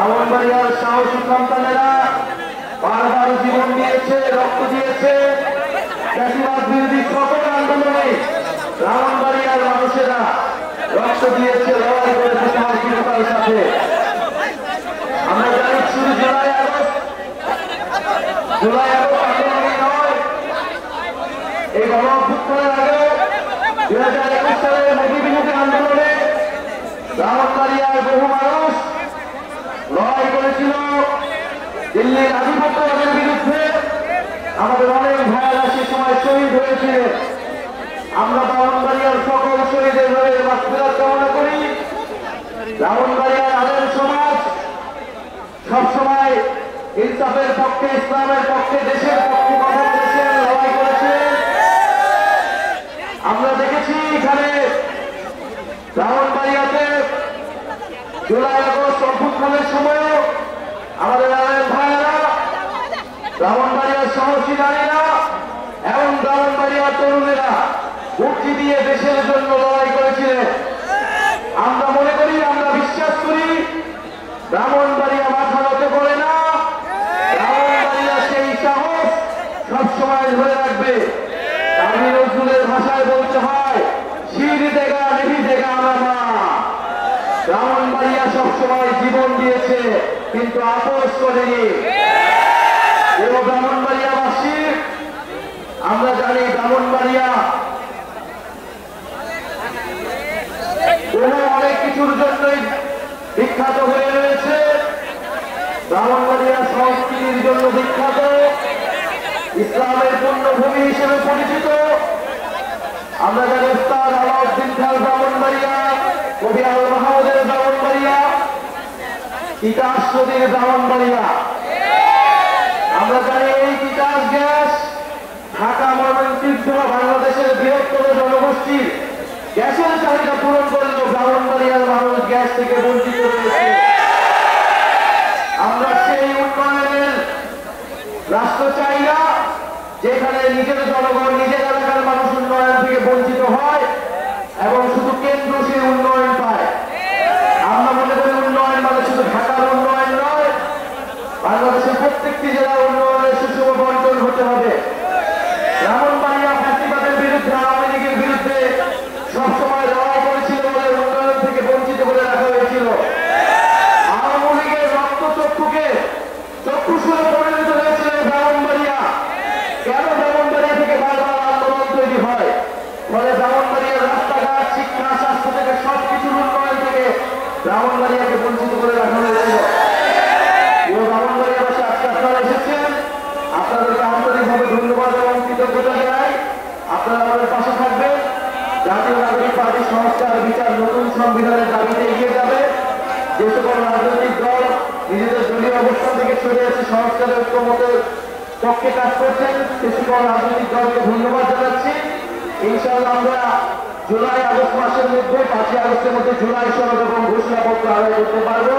ব্রাহ্মণবাড়িয়ার সাহসী সন্তানেরা বারবার জীবন দিয়েছে, রক্ত দিয়েছে। ফ্যাসিবাদ বিরোধী সকল আন্দোলনে ব্রাহ্মণবাড়িয়ার মানুষেরা রক্ত দিয়েছে, লড়াই করেছে সাহসিকতার সাথে। আমরা জানি শুধু জুলাই আগস্ট আন্দোলনই নয়, এই গণ অভ্যুত্থানের আগে 2021 সালের মোদী বিরোধী আন্দোলনে ব্রাহ্মণবাড়িয়ার বহু মানুষ লড়াই করেছিল দিল্লির আধিপত্যবাদের বিরুদ্ধে। আমাদের অনেক ভাইয়েরা সে সময় শহীদ হয়েছিলেন। আমরা ব্রাহ্মণবাড়িয়ার সকল শহীদের হয়ে মাগফিরাত কামনা করি। ব্রাহ্মণবাড়িয়ার আলেম সমাজ সবসময় ইনসাফের পক্ষে, ইসলামের পক্ষে, দেশের পক্ষে কথা বলেছেন, লড়াই করেছেন। আমরা দেখেছি এখানে ব্রাহ্মণবাড়িয়াতে জুলাই আগস্ট অভ্যুত্থানের সময় আমাদের আলেম ভাইয়েরা, ব্রাহ্মণবাড়িয়ার সাহসী নারীরা এবং ব্রাহ্মণবাড়িয়ার তরুণেরা মুক্তি দিয়ে দেশের জন্য লড়াই করেছিলেন। আমরা মনে করি, আমরা বিশ্বাস করি, ব্রাহ্মণবাড়িয়া মাথা নত করে না। ব্রাহ্মণবাড়িয়া সেই সাহস সবসময় ধরে রাখবে। কাজী নজরুলের ভাষায় বলতে হয়, শির দেগা নিভি দেগা আমা। ব্রাহ্মণবাড়িয়া সবসময় জীবন দিয়েছে, কিন্তু আপোষ করেনি। এবং ব্রাহ্মণবাড়িয়াবাসী, আমরা জানি ব্রাহ্মণবাড়িয়া অনেক কিছুর জন্যই বিখ্যাত হয়ে রয়েছে। ব্রাহ্মণবাড়িয়া সংস্কৃতির জন্য বিখ্যাত, ইসলামের পুণ্যভূমি হিসেবে পরিচিত। আমরা জানি উস্তাদ আলাউদ্দিন খান ব্রাহ্মণবাড়িয়া, কবি আল মাহমুদের ব্রাহ্মণবাড়িয়া, তিতাস নদীর ব্রাহ্মণবাড়িয়া। আমরা জানি এই তিতাস গ্যাস ঢাকা, ময়মনসিংহ বাংলাদেশের বৃহত্তর জনগোষ্ঠীর গ্যাসের চাহিদা পূরণ করলেও ব্রাহ্মণবাড়িয়ার মানুষ গ্যাস থেকে বঞ্চিত রয়েছে। আমরা সেই উন্নয়নের রাষ্ট্র চাই না যেখানে নিজের জনগণ, নিজের এলাকার মানুষ উন্নয়ন থেকে বঞ্চিত হয় এবং শুধু কেন্দ্র সেই উন্নয়ন পায়। আমরা মনে করি উন্নয়ন মানে শুধু ঢাকার উন্নয়ন নয়, বাংলাদেশের প্রত্যেকটি জেলার উন্নয়নের সুষম বন্টন হতে হবে। ব্রাহ্মণবাড়িয়া ফ্যাসিবাদের বিরুদ্ধে, আওয়ামী লীগের বিরুদ্ধে সবসময় লড়াই করেছিল বলে উন্নয়ন থেকে বঞ্চিত করে রাখা হয়েছিল। আওয়ামী লীগের রক্ত চক্ষুষুরে পরিণত হয়েছিল ব্রাহ্মণবাড়িয়া। কেন ব্রাহ্মণবাড়িয়া থেকে বারবার আন্দোলন তৈরি হয়? ফলে ব্রাহ্মণবাড়িয়ার রাস্তাঘাট, শিক্ষা, স্বাস্থ্য থেকে সবকিছুর উন্নয়ন থেকে ব্রাহ্মণবাড়িয়াকে বঞ্চিত করে রাখা হয়েছিল। ব্রাহ্মণবাড়িয়াবাসী, আজকে আপনারা এসেছেন, আপনাদেরকে আন্তরিকভাবে ধন্যবাদ এবং কৃতজ্ঞতা জানাই। আপনারা আমাদের পাশে থাকবেন। জাতীয় নাগরিক পার্টি সংস্কার, বিচার, নতুন সংবিধানের দাবিতে এগিয়ে যাবে। যে সকল রাজনৈতিক দল নিজেদের দলীয় অবস্থান থেকে সরে এসে সংস্কারের ঐক্যমতের পক্ষে কাজ করছেন, সে সকল রাজনৈতিক দলকে ধন্যবাদ জানাচ্ছি। ইনশাআল্লাহ আমরা জুলাই আগস্ট মাসের মধ্যে, 5ই আগস্টের মধ্যে জুলাই সনদ এবং ঘোষণাপত্র আদায় করতে পারবো।